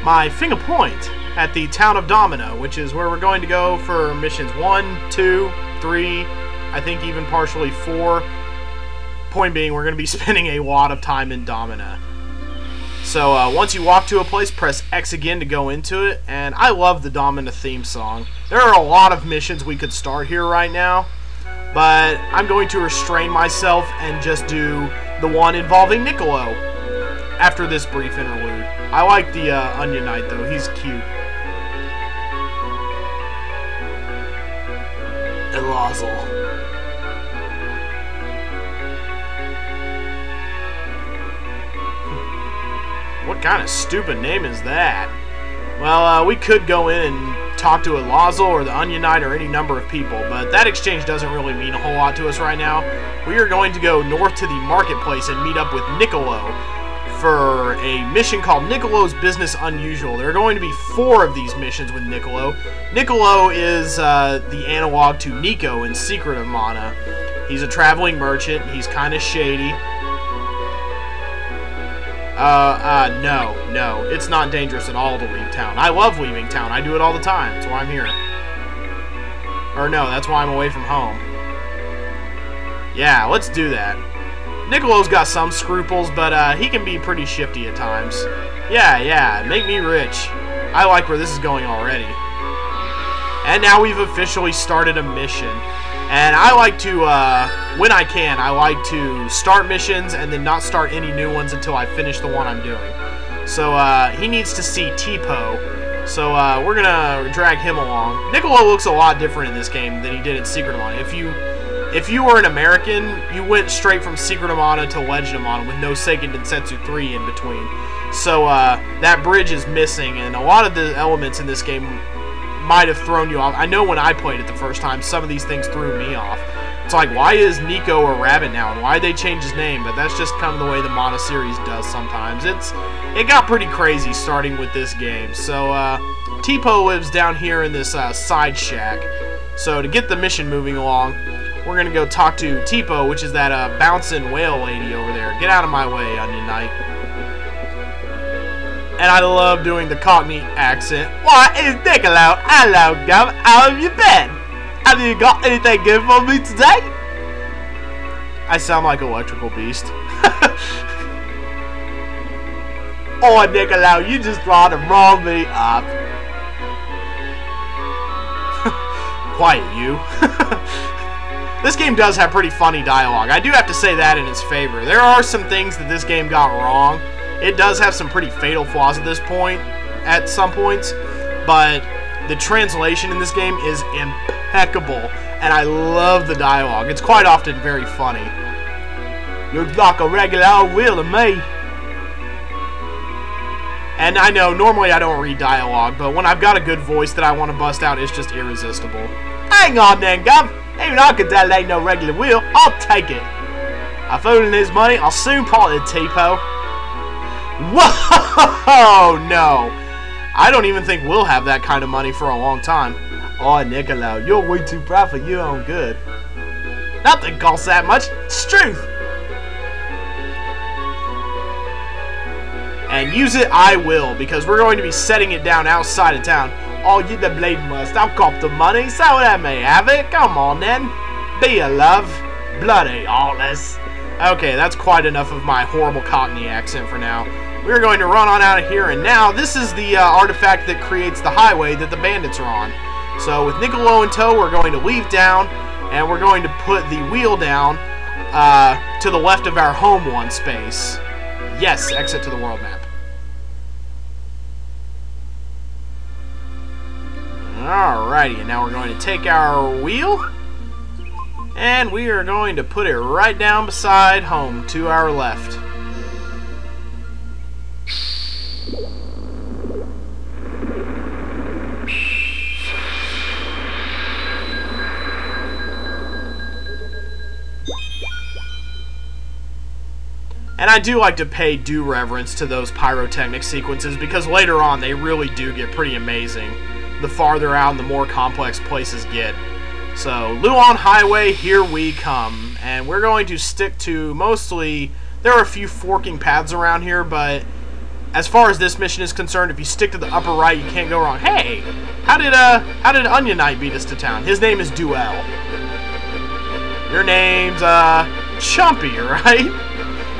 my finger point at the town of Domino, which is where we're going to go for missions 1, 2, 3, I think even partially 4. Point being, we're going to be spending a lot of time in Domino. So once you walk to a place, press X again to go into it, and I love the Domino theme song. There are a lot of missions we could start here right now, but I'm going to restrain myself and just do the one involving Niccolo after this brief interlude. I like the Onion Knight though, he's cute. Elazel. What kind of stupid name is that? Well, we could go in and talk to Elazel or the Onion Knight or any number of people, but that exchange doesn't really mean a whole lot to us right now. We are going to go north to the marketplace and meet up with Niccolo for a mission called Niccolo's Business Unusual. There are going to be 4 of these missions with Niccolo. Niccolo is the analog to Nico in Secret of Mana. He's a traveling merchant. He's kind of shady. No. It's not dangerous at all to leave town. I love leaving town. I do it all the time. That's why I'm here. Or no, that's why I'm away from home. Yeah, let's do that. Niccolo's got some scruples, but he can be pretty shifty at times. Yeah, make me rich. I like where this is going already. And now we've officially started a mission. And I like to, when I can, I like to start missions and then not start any new ones until I finish the one I'm doing. So, he needs to see Tipo. So, we're gonna drag him along. Niccolo looks a lot different in this game than he did in Secret of Mana. If you were an American, you went straight from Secret of Mana to Legend of Mana with no Seiken Densetsu 3 in between. So, that bridge is missing, and a lot of the elements in this game might have thrown you off. I know when I played it the first time, some of these things threw me off. It's like, why is Nico a rabbit now, and why'd they change his name? But that's just kind of the way the Mana series does sometimes. It got pretty crazy starting with this game. So, Tipo lives down here in this side shack. So to get the mission moving along, we're going to go talk to Tipo, which is that bouncing whale lady over there. Get out of my way, Onion Knight. And I love doing the Cockney accent. Why, it's Niccolo. Hello, Gov. How have you been? Have you got anything good for me today? I sound like Electrical Beast. Oh, Niccolo, you just tried to roll me up. Quiet, you. This game does have pretty funny dialogue. I do have to say that in its favor. There are some things that this game got wrong. It does have some pretty fatal flaws at some points, but the translation in this game is impeccable, and I love the dialogue. It's quite often very funny. Looks like a regular old wheel to me. And I know, normally I don't read dialogue, but when I've got a good voice that I want to bust out, it's just irresistible. Hang on then, Gov. Even I can tell it ain't no regular wheel. I'll take it. A fool and his money, I'll soon part it, Tipo. Whoa, no. I don't even think we'll have that kind of money for a long time. Oh, Niccolo, you're way too proud for your own good. Nothing costs that much. It's truth. And use it I will, because we're going to be setting it down outside of town. Oh, you the blade must. I'll cop the money, so that may have it. Come on, then. Be a love. Bloody heartless. Okay, that's quite enough of my horrible Cockney accent for now. We're going to run on out of here, and now this is the artifact that creates the highway that the bandits are on. So with Niccolo in tow, we're going to leave town, and we're going to put the wheel down to the left of our home one space. Yes, exit to the world map. Alrighty, and now we're going to take our wheel, and we are going to put it right down beside home to our left. And I do like to pay due reverence to those pyrotechnic sequences, because later on they really do get pretty amazing. The farther out and the more complex places get. So, Luon Highway, here we come. And we're going to stick to mostly... There are a few forking paths around here, but as far as this mission is concerned, if you stick to the upper right, you can't go wrong. Hey, how did Onion Knight beat us to town? His name is Duel. Your name's Chumpy, right?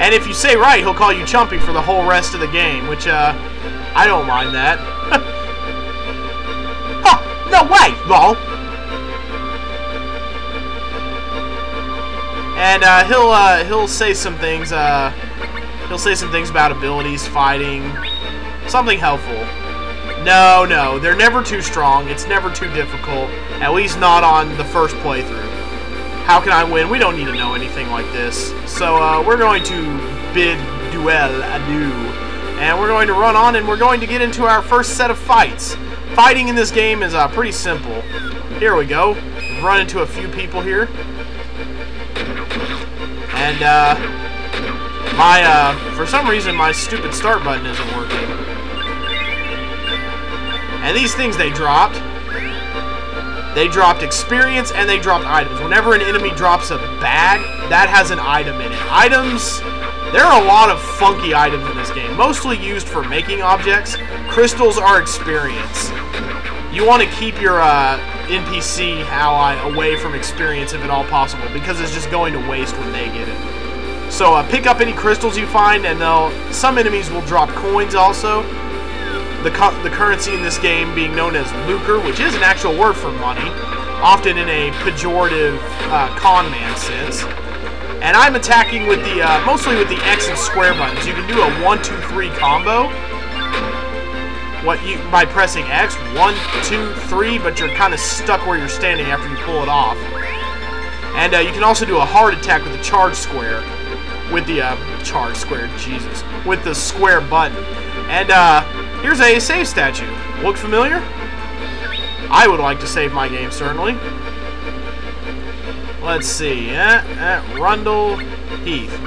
And if you say right, he'll call you Chumpy for the whole rest of the game, which I don't mind that. Huh, no way, lol. And he'll say some things. He'll say some things about abilities, fighting, something helpful. No, they're never too strong. It's never too difficult. At least not on the first playthrough. How can I win? We don't need to know anything like this. So we're going to bid Duel adieu. And we're going to run on and we're going to get into our first set of fights. Fighting in this game is pretty simple. Here we go. We've run into a few people here. And for some reason my stupid start button isn't working. And these things they dropped experience and they dropped items. Whenever an enemy drops a bag, that has an item in it. Items, there are a lot of funky items in this game, mostly used for making objects. Crystals are experience. You want to keep your NPC ally away from experience if at all possible, because it's just going to waste when they get it. So pick up any crystals you find, and some enemies will drop coins also. The currency in this game being known as lucre, which is an actual word for money, often in a pejorative con man sense. And I'm attacking with the mostly with the X and square buttons. You can do a 1-2-3 combo. By pressing X, 1, 2, 3, but you're kind of stuck where you're standing after you pull it off. And you can also do a hard attack with the charge square, with the with the square button. And here's a save statue. Look familiar? I would like to save my game, certainly. Let's see. Rundle Heath.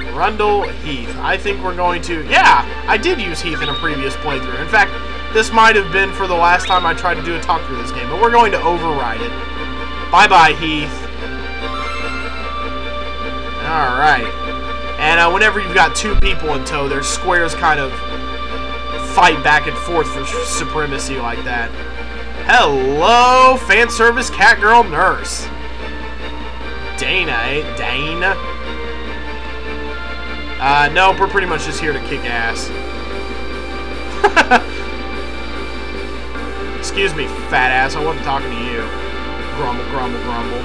I think we're going to... Yeah, I did use Heath in a previous playthrough. In fact, this might have been for the last time I tried to do a talk through this game, but we're going to override it. Bye-bye, Heath. Alright. And whenever you've got two people in tow, their squares kind of fight back and forth for supremacy like that. Hello, fan service cat girl nurse. Dana, eh? Dana? Nope, we're pretty much just here to kick ass. Excuse me, fat ass, I wasn't talking to you. Grumble, grumble, grumble.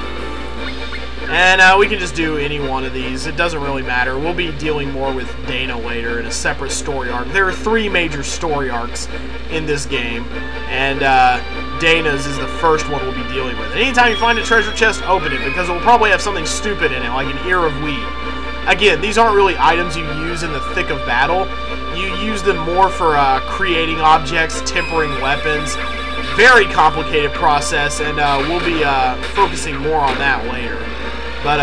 And we can just do any one of these. It doesn't really matter. We'll be dealing more with Dana later in a separate story arc. There are 3 major story arcs in this game, and Dana's is the first one we'll be dealing with. And anytime you find a treasure chest, open it, because it will probably have something stupid in it, like an ear of wheat. Again, these aren't really items you use in the thick of battle. You use them more for creating objects, tempering weapons. Very complicated process, and we'll be focusing more on that later. But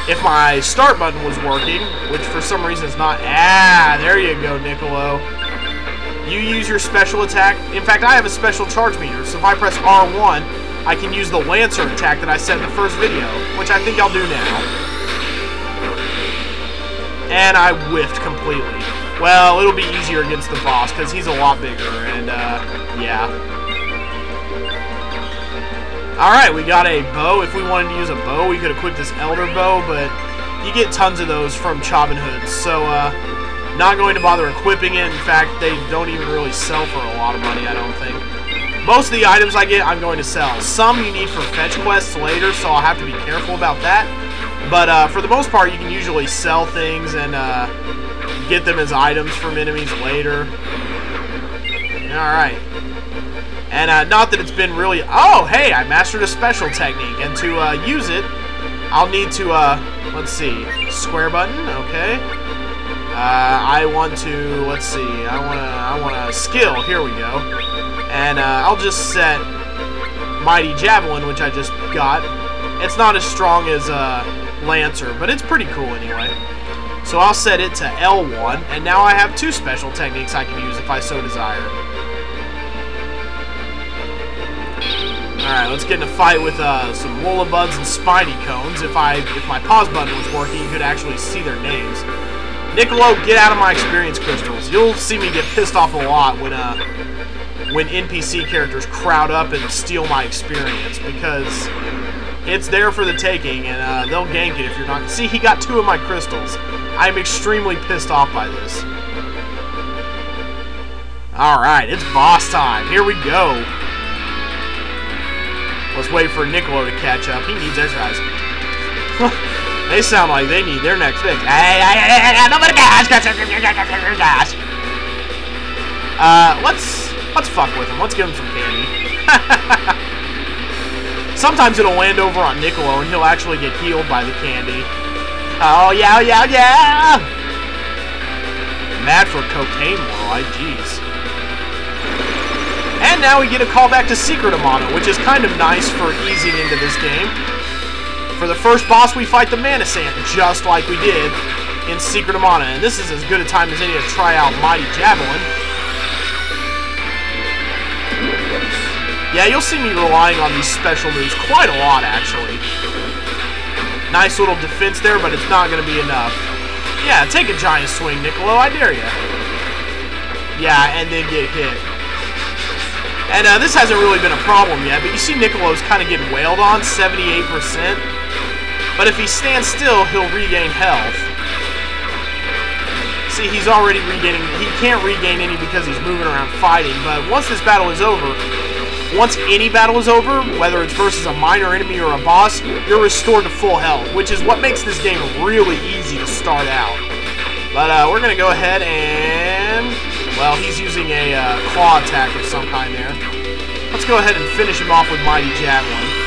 if my start button was working, which for some reason is not... there you go, Niccolo. You use your special attack. In fact, I have a special charge meter, so if I press R1, I can use the Lancer attack that I said in the first video, which I think I'll do now. And I whiffed completely. Well, it'll be easier against the boss, because he's a lot bigger, and, yeah. Alright, we got a bow. If we wanted to use a bow, we could equip this Elder Bow, but you get tons of those from Chobin Hoods, so, not going to bother equipping it. In fact, they don't even really sell for a lot of money, I don't think. Most of the items I get, I'm going to sell. Some you need for fetch quests later, so I'll have to be careful about that. But for the most part, you can usually sell things and get them as items from enemies later. Alright. And not that it's been really... Oh, hey, I mastered a special technique. And to use it, I'll need to, let's see, square button, okay. I want to, let's see, I want a skill, here we go. And I'll just set Mighty Javelin, which I just got. It's not as strong as Lancer, but it's pretty cool anyway. So I'll set it to L1, and now I have 2 special techniques I can use if I so desire. Alright, let's get in a fight with some Woolabuds and Spiny Cones. If my pause button was working, you could actually see their names. Niccolo, get out of my experience crystals. You'll see me get pissed off a lot when NPC characters crowd up and steal my experience, because it's there for the taking, and they'll gank it if you're not. See, he got 2 of my crystals. I'm extremely pissed off by this. Alright, it's boss time. Here we go. Let's wait for Niccolo to catch up. He needs exercise. They sound like they need their next fix. Let's fuck with him. Let's give him some candy. Sometimes it'll land over on Niccolo and he'll actually get healed by the candy. Oh yeah, yeah, yeah! Mad for cocaine more, jeez. And now we get a call back to Secret of Mana, which is kind of nice for easing into this game. For the first boss, we fight the Manasant, just like we did in Secret of Mana. And this is as good a time as any to try out Mighty Javelin. Yeah, you'll see me relying on these special moves quite a lot, actually. Nice little defense there, but it's not going to be enough. Yeah, take a giant swing, Niccolo, I dare you. Yeah, and then get hit. And this hasn't really been a problem yet, but you see Niccolo's kind of getting wailed on, 78%. But if he stands still, he'll regain health. See, he's already regaining, he can't regain any because he's moving around fighting, but once this battle is over, once any battle is over, whether it's versus a minor enemy or a boss, you're restored to full health, which is what makes this game really easy to start out. But we're going to go ahead and... well, he's using a claw attack of some kind there. Let's go ahead and finish him off with Mighty Javelin.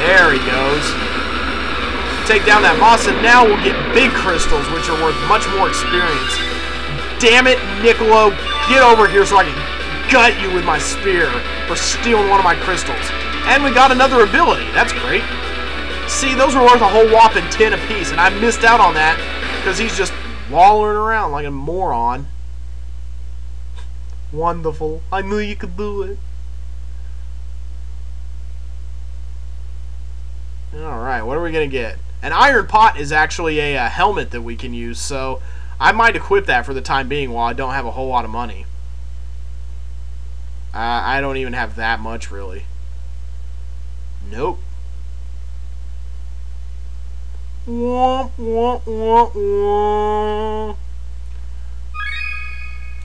There he goes. Take down that boss, and now we'll get big crystals, which are worth much more experience. Damn it, Niccolo, get over here so I can gut you with my spear for stealing one of my crystals. And we got another ability. That's great. See, those were worth a whole whopping 10 apiece, and I missed out on that because he's just wallowing around like a moron. Wonderful. I knew you could do it. Alright, what are we going to get? An iron pot is actually a helmet that we can use, so I might equip that for the time being while I don't have a whole lot of money. I don't even have that much, really. Nope. Womp, womp, womp, womp.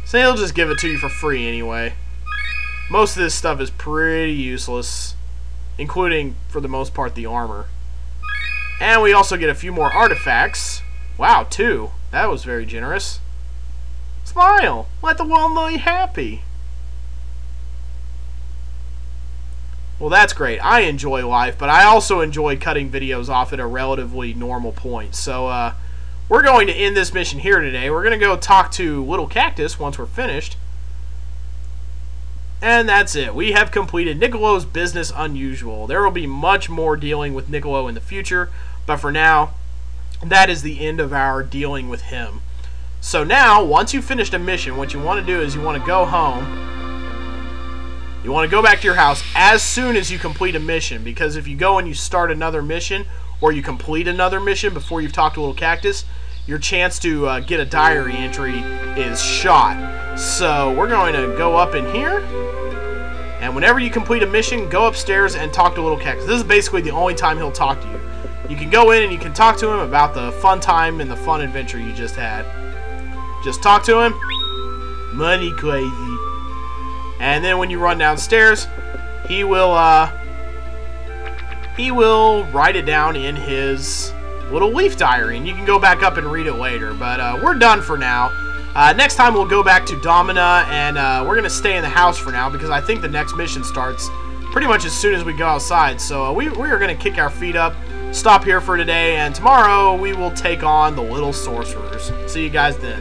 So he'll just give it to you for free anyway. Most of this stuff is pretty useless, including, for the most part, the armor. And we also get a few more artifacts. Wow, 2. That was very generous. Smile! Let the world know you're happy. Well, that's great. I enjoy life, but I also enjoy cutting videos off at a relatively normal point. So, we're going to end this mission here today. We're going to go talk to Little Cactus once we're finished. And that's it. We have completed Niccolo's Business Unusual. There will be much more dealing with Niccolo in the future, but for now, that is the end of our dealing with him. So now, once you've finished a mission, what you want to do is you want to go home. You want to go back to your house as soon as you complete a mission, because if you go and you start another mission, or you complete another mission before you've talked to Little Cactus, your chance to get a diary entry is shot. So we're going to go up in here, and whenever you complete a mission, go upstairs and talk to Little Cactus. This is basically the only time he'll talk to you. You can go in and you can talk to him about the fun time and the fun adventure you just had. Just talk to him. Money crazy. And then when you run downstairs, he will write it down in his little leaf diary, and you can go back up and read it later. But we're done for now. Next time we'll go back to Domina, and we're going to stay in the house for now because I think the next mission starts pretty much as soon as we go outside. So we are going to kick our feet up, stop here for today, and tomorrow we will take on the Little Sorcerers. See you guys then.